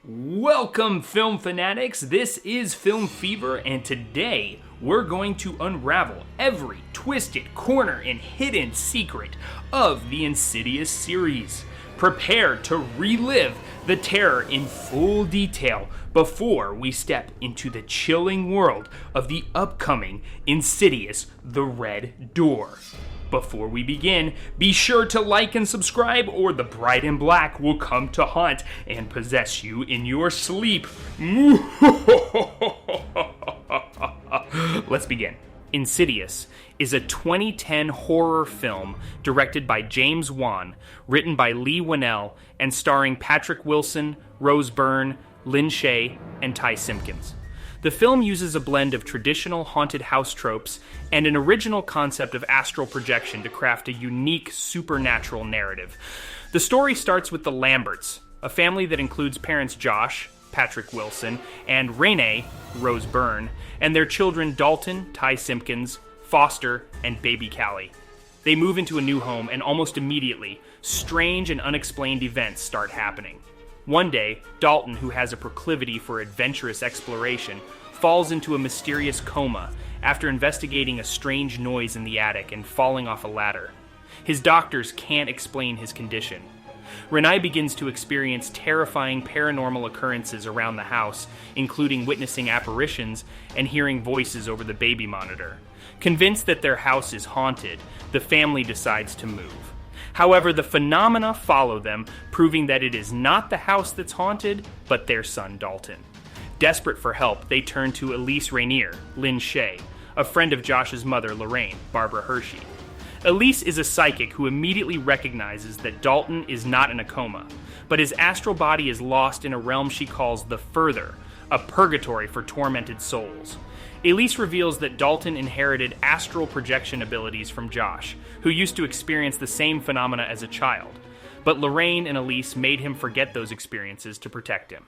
Welcome, film fanatics. This is Film Fever, and today we're going to unravel every twisted corner and hidden secret of the Insidious series. Prepare to relive the terror in full detail before we step into the chilling world of the upcoming Insidious: The Red Door. Before we begin, be sure to like and subscribe, or the Bride in Black will come to haunt and possess you in your sleep. Let's begin. Insidious is a 2010 horror film directed by James Wan, written by Leigh Whannell, and starring Patrick Wilson, Rose Byrne, Lynn Shay, and Ty Simpkins. The film uses a blend of traditional haunted house tropes and an original concept of astral projection to craft a unique supernatural narrative. The story starts with the Lamberts, a family that includes parents Josh, Patrick Wilson, and Rainier, Rose Byrne, and their children Dalton, Ty Simpkins, Foster, and baby Callie. They move into a new home, and almost immediately, strange and unexplained events start happening. One day, Dalton, who has a proclivity for adventurous exploration, falls into a mysterious coma after investigating a strange noise in the attic and falling off a ladder. His doctors can't explain his condition. Renai begins to experience terrifying paranormal occurrences around the house, including witnessing apparitions and hearing voices over the baby monitor. Convinced that their house is haunted, the family decides to move. However, the phenomena follow them, proving that it is not the house that's haunted, but their son Dalton. Desperate for help, they turn to Elise Rainier, Lynn Shay, a friend of Josh's mother, Lorraine, Barbara Hershey. Elise is a psychic who immediately recognizes that Dalton is not in a coma, but his astral body is lost in a realm she calls the Further, a purgatory for tormented souls. Elise reveals that Dalton inherited astral projection abilities from Josh, who used to experience the same phenomena as a child, but Lorraine and Elise made him forget those experiences to protect him.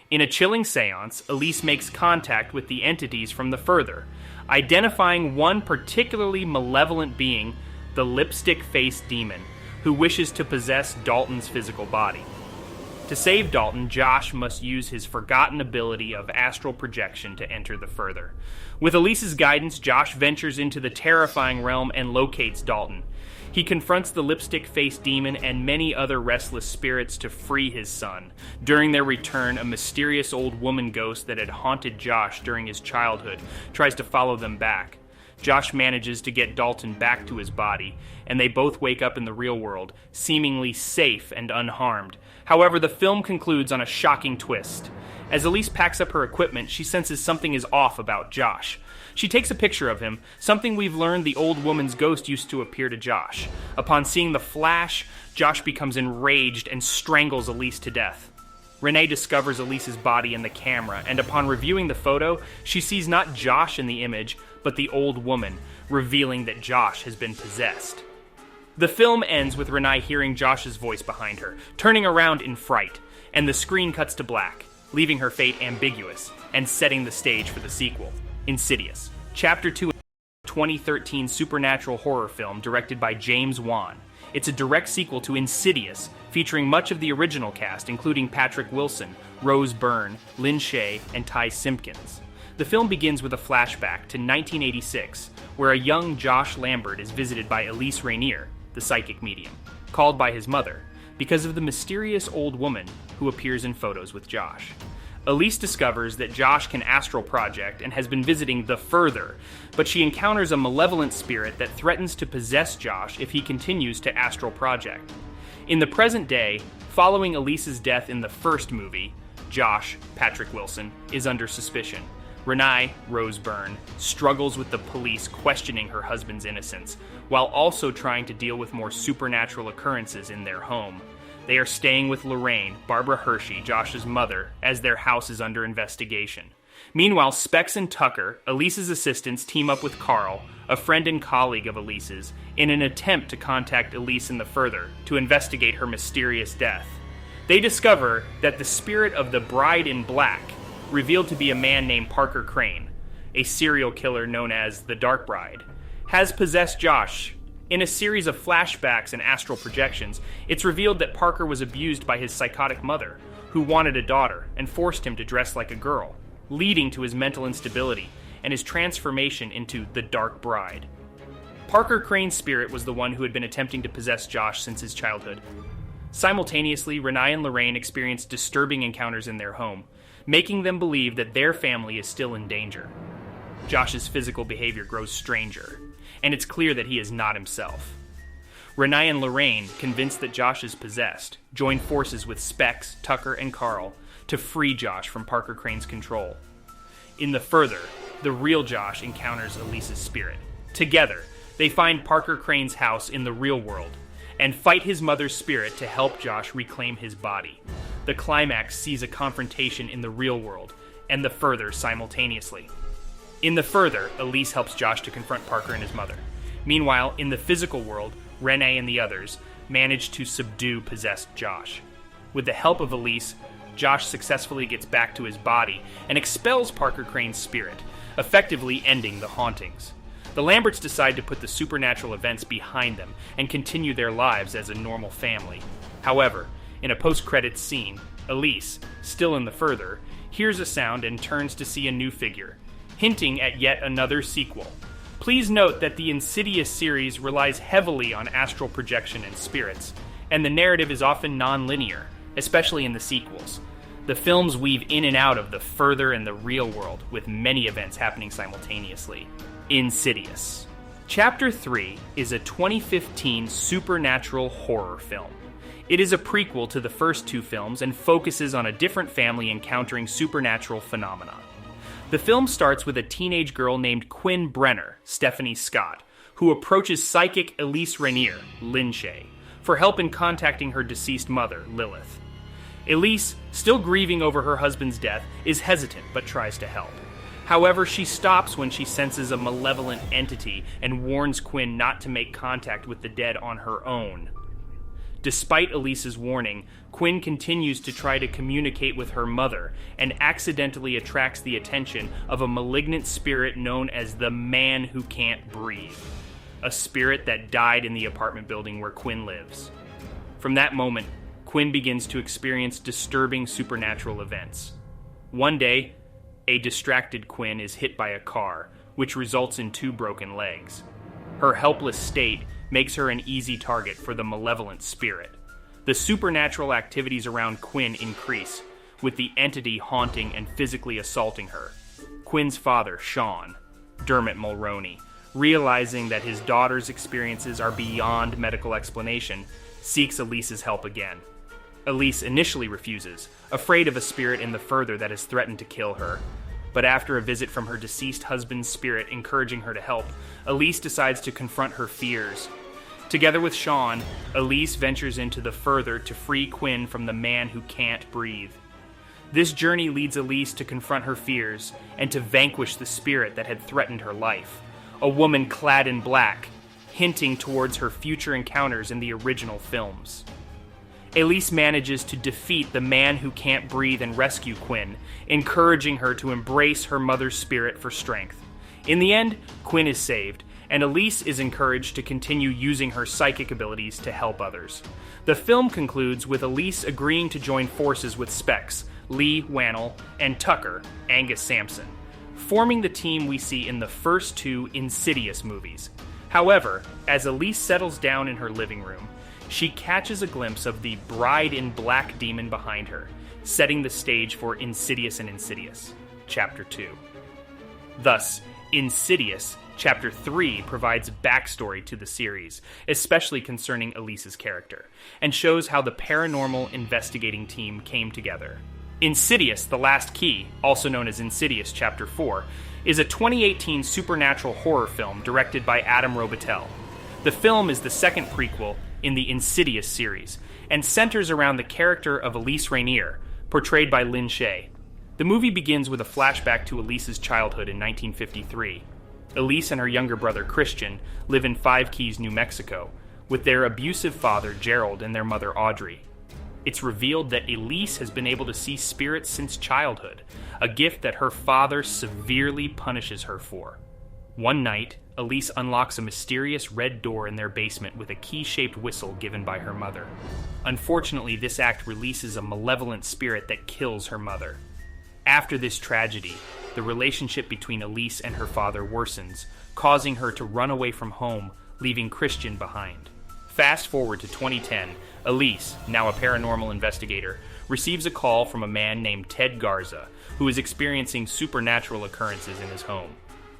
In a chilling seance, Elise makes contact with the entities from the Further, identifying one particularly malevolent being, the lipstick-faced demon, who wishes to possess Dalton's physical body. To save Dalton, Josh must use his forgotten ability of astral projection to enter the Further. With Elise's guidance, Josh ventures into the terrifying realm and locates Dalton. He confronts the lipstick-faced demon and many other restless spirits to free his son. During their return, a mysterious old woman ghost that had haunted Josh during his childhood tries to follow them back. Josh manages to get Dalton back to his body, and they both wake up in the real world, seemingly safe and unharmed. However, the film concludes on a shocking twist. As Elise packs up her equipment, she senses something is off about Josh. She takes a picture of him, something we've learned the old woman's ghost used to appear to Josh. Upon seeing the flash, Josh becomes enraged and strangles Elise to death. Renee discovers Elise's body in the camera, and upon reviewing the photo, she sees not Josh in the image, but the old woman, revealing that Josh has been possessed. The film ends with Renai hearing Josh's voice behind her, turning around in fright, and the screen cuts to black, leaving her fate ambiguous, and setting the stage for the sequel, Insidious. Chapter 2, 2013 supernatural horror film directed by James Wan. It's a direct sequel to Insidious, featuring much of the original cast, including Patrick Wilson, Rose Byrne, Lynn Shay, and Ty Simpkins. The film begins with a flashback to 1986, where a young Josh Lambert is visited by Elise Rainier, the psychic medium, called by his mother, because of the mysterious old woman who appears in photos with Josh. Elise discovers that Josh can astral project and has been visiting the Further, but she encounters a malevolent spirit that threatens to possess Josh if he continues to astral project. In the present day, following Elise's death in the first movie, Josh, Patrick Wilson, is under suspicion. Renai, Rose Byrne, struggles with the police questioning her husband's innocence, while also trying to deal with more supernatural occurrences in their home. They are staying with Lorraine, Barbara Hershey, Josh's mother, as their house is under investigation. Meanwhile, Specs and Tucker, Elise's assistants, team up with Carl, a friend and colleague of Elise's, in an attempt to contact Elise in the Further to investigate her mysterious death. They discover that the spirit of the Bride in Black, revealed to be a man named Parker Crane, a serial killer known as the Dark Bride, has possessed Josh. In a series of flashbacks and astral projections, it's revealed that Parker was abused by his psychotic mother, who wanted a daughter and forced him to dress like a girl, leading to his mental instability and his transformation into the Dark Bride. Parker Crane's spirit was the one who had been attempting to possess Josh since his childhood. Simultaneously, Renai and Lorraine experienced disturbing encounters in their home, making them believe that their family is still in danger. Josh's physical behavior grows stranger, and it's clear that he is not himself. Renai and Lorraine, convinced that Josh is possessed, join forces with Specs, Tucker, and Carl to free Josh from Parker Crane's control. In the Further, the real Josh encounters Elise's spirit. Together, they find Parker Crane's house in the real world and fight his mother's spirit to help Josh reclaim his body. The climax sees a confrontation in the real world and the Further simultaneously. In the Further, Elise helps Josh to confront Parker and his mother. Meanwhile, in the physical world, Renai and the others manage to subdue possessed Josh. With the help of Elise, Josh successfully gets back to his body and expels Parker Crane's spirit, effectively ending the hauntings. The Lamberts decide to put the supernatural events behind them and continue their lives as a normal family. However, in a post-credits scene, Elise, still in the Further, hears a sound and turns to see a new figure, hinting at yet another sequel. Please note that the Insidious series relies heavily on astral projection and spirits, and the narrative is often non-linear, especially in the sequels. The films weave in and out of the Further and the real world, with many events happening simultaneously. Insidious. Chapter 3 is a 2015 supernatural horror film. It is a prequel to the first two films and focuses on a different family encountering supernatural phenomena. The film starts with a teenage girl named Quinn Brenner, Stephanie Scott, who approaches psychic Elise Rainier, Lin Shaye, for help in contacting her deceased mother, Lilith. Elise, still grieving over her husband's death, is hesitant but tries to help. However, she stops when she senses a malevolent entity and warns Quinn not to make contact with the dead on her own. Despite Elise's warning, Quinn continues to try to communicate with her mother and accidentally attracts the attention of a malignant spirit known as the Man Who Can't Breathe, a spirit that died in the apartment building where Quinn lives. From that moment, Quinn begins to experience disturbing supernatural events. One day, a distracted Quinn is hit by a car, which results in 2 broken legs. Her helpless state makes her an easy target for the malevolent spirit. The supernatural activities around Quinn increase, with the entity haunting and physically assaulting her. Quinn's father, Sean, Dermot Mulroney, realizing that his daughter's experiences are beyond medical explanation, seeks Elise's help again. Elise initially refuses, afraid of a spirit in the Further that has threatened to kill her. But after a visit from her deceased husband's spirit encouraging her to help, Elise decides to confront her fears. Together with Sean, Elise ventures into the Further to free Quinn from the Man Who Can't Breathe. This journey leads Elise to confront her fears and to vanquish the spirit that had threatened her life, a woman clad in black, hinting towards her future encounters in the original films. Elise manages to defeat the Man Who Can't Breathe and rescue Quinn, encouraging her to embrace her mother's spirit for strength. In the end, Quinn is saved, and Elise is encouraged to continue using her psychic abilities to help others. The film concludes with Elise agreeing to join forces with Specs, Leigh Whannell, and Tucker, Angus Sampson, forming the team we see in the first 2 Insidious movies. However, as Elise settles down in her living room, she catches a glimpse of the Bride in Black demon behind her, setting the stage for Insidious and Insidious, Chapter 2. Thus, Insidious, Chapter 3 provides backstory to the series, especially concerning Elise's character, and shows how the paranormal investigating team came together. Insidious, The Last Key, also known as Insidious Chapter 4, is a 2018 supernatural horror film directed by Adam Robitel. The film is the second prequel in the Insidious series, and centers around the character of Elise Rainier, portrayed by Lin Shaye. The movie begins with a flashback to Elise's childhood in 1953. Elise and her younger brother Christian live in Five Keys, New Mexico, with their abusive father Gerald and their mother Audrey. It's revealed that Elise has been able to see spirits since childhood, a gift that her father severely punishes her for. One night, Elise unlocks a mysterious red door in their basement with a key-shaped whistle given by her mother. Unfortunately, this act releases a malevolent spirit that kills her mother. After this tragedy, the relationship between Elise and her father worsens, causing her to run away from home, leaving Christian behind. Fast forward to 2010, Elise, now a paranormal investigator, receives a call from a man named Ted Garza, who is experiencing supernatural occurrences in his home.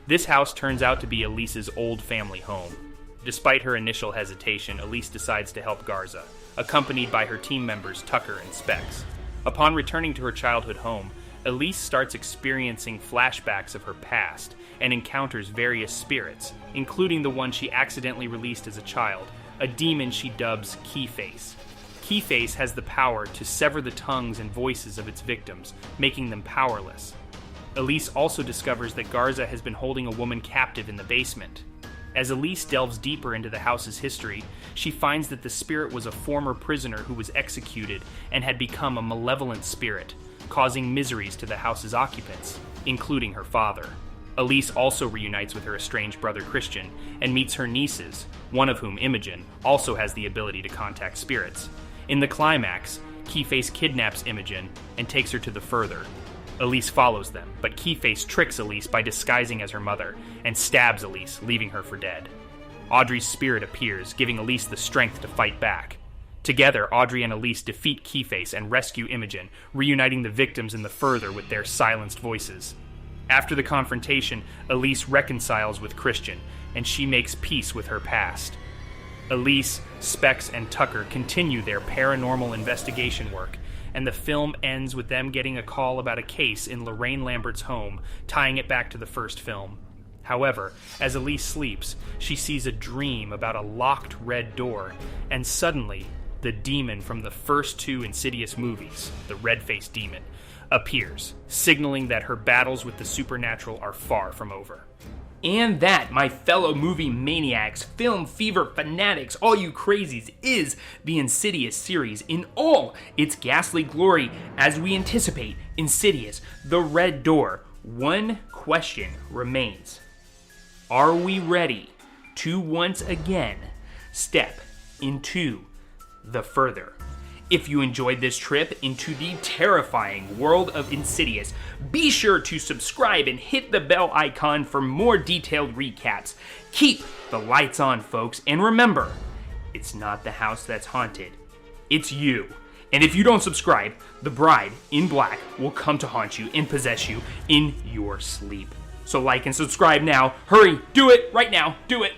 This house turns out to be Elise's old family home. Despite her initial hesitation, Elise decides to help Garza, accompanied by her team members Tucker and Specs. Upon returning to her childhood home, Elise starts experiencing flashbacks of her past and encounters various spirits, including the one she accidentally released as a child, a demon she dubs Keyface. Keyface has the power to sever the tongues and voices of its victims, making them powerless. Elise also discovers that Garza has been holding a woman captive in the basement. As Elise delves deeper into the house's history, she finds that the spirit was a former prisoner who was executed and had become a malevolent spirit, causing miseries to the house's occupants, including her father. Elise also reunites with her estranged brother Christian and meets her nieces, one of whom, Imogen, also has the ability to contact spirits. In the climax, Keyface kidnaps Imogen and takes her to the Further. Elise follows them, but Keyface tricks Elise by disguising as her mother and stabs Elise, leaving her for dead. Audrey's spirit appears, giving Elise the strength to fight back. Together, Audrey and Elise defeat Keyface and rescue Imogen, reuniting the victims in the Further with their silenced voices. After the confrontation, Elise reconciles with Christian, and she makes peace with her past. Elise, Specs, and Tucker continue their paranormal investigation work, and the film ends with them getting a call about a case in Lorraine Lambert's home, tying it back to the first film. However, as Elise sleeps, she sees a dream about a locked red door, and suddenly, the demon from the first two Insidious movies, the red-faced demon, appears, signaling that her battles with the supernatural are far from over. And that, my fellow movie maniacs, film fever fanatics, all you crazies, is the Insidious series in all its ghastly glory as we anticipate Insidious, the Red Door. One question remains. Are we ready to once again step into the Further? If you enjoyed this trip into the terrifying world of Insidious, be sure to subscribe and hit the bell icon for more detailed recaps. Keep the lights on, folks, and remember, it's not the house that's haunted, it's you. And if you don't subscribe, the bride in black will come to haunt you and possess you in your sleep. So like and subscribe now. Hurry, do it right now, do it.